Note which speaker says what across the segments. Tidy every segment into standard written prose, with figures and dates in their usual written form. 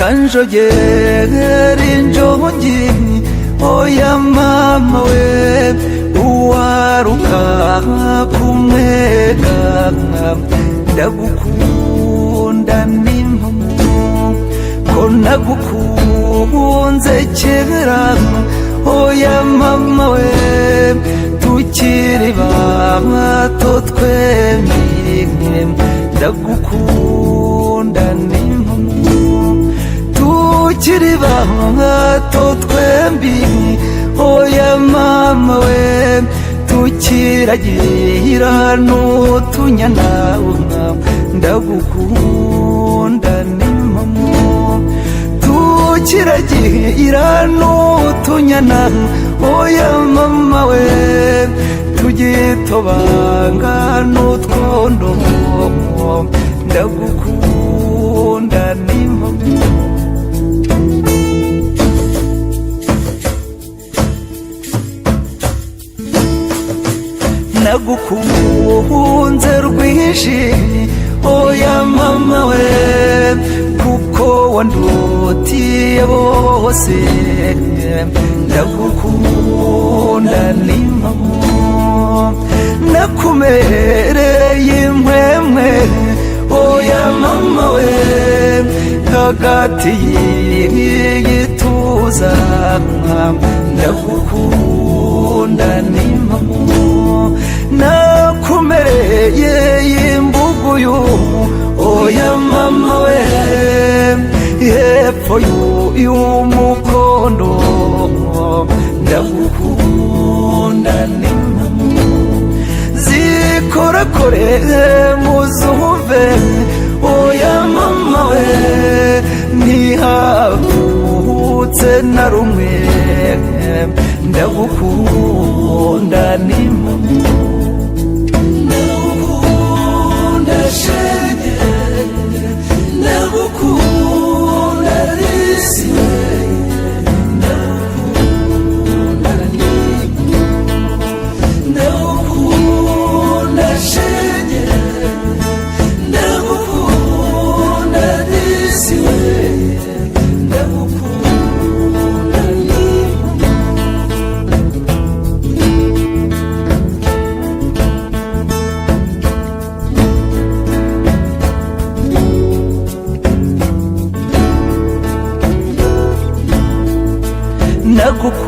Speaker 1: kanjogera injongi oya mama we uwaruka kumwega ndagukunda n'impamo ko nagukunze kera oya mama we tukiri bato twembi ndagukunda n'impamo tukiri bato twembi oya mama we tukiragira n'utunyana ndagukunda n'impamo tukiragira n'utunyana oya mama we tugitobanga n'utwondo ndagukunda n'impamo nagukunze rwinshi oya mama we kuko wandutiye bose ndagukunda n'impamo nakumereye impwemwe oya mama we hagati y'igituza ndagukunda n'impamo nakumereye imbuguyu oya mama we hepfo y'umukondo ndagukunda n'impamo zikorakore muzumve oya mama we ntihagutse na rumwe ndagukunda n'impamo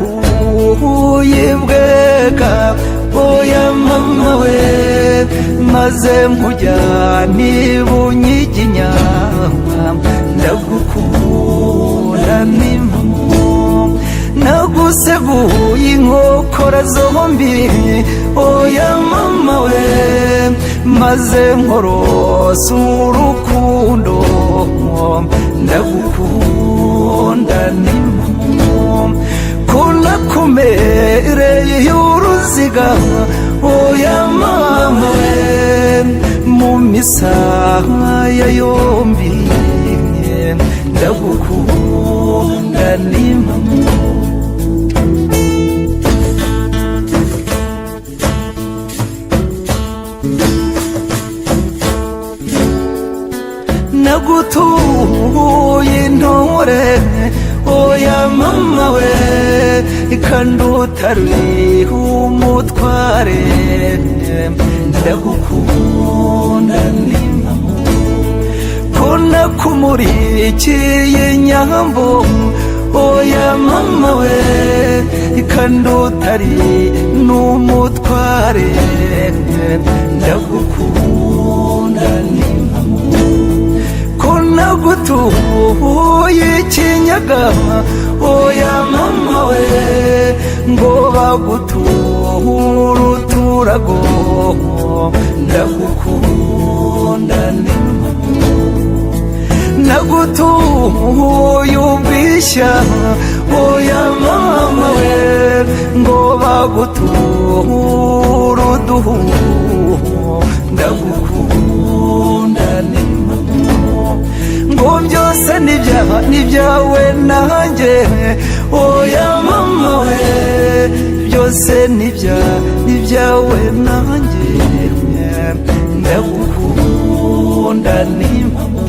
Speaker 1: nagukuye bwega oya mama we maze nkujyana ibunyiginya ndagukunda n'impamo naguseguye inkokora zombi oya mama we maze nkorosa urukundo ndagukunda n'impamo kunakumereye y'uruziga oya mama we mu misaya yombi ndagukunda n'impamo nagutuye intore oya mama we kandi utari umutware ndagukunda n'impamo ko nakumurikiye nyambo oya mama we kandi utari n'umutware ndagukunda n'impamo ko nagutuye ikinyaga oya mama we ngo baguture uturago ndagukunda n'impamo nagutuye ubwishya oya mama we ngo baguture uduhu ndagukunda n'impamo ngo byose nibyawe nanjye oya mama we byose nibyawe nanjye ndagukunda n'impamo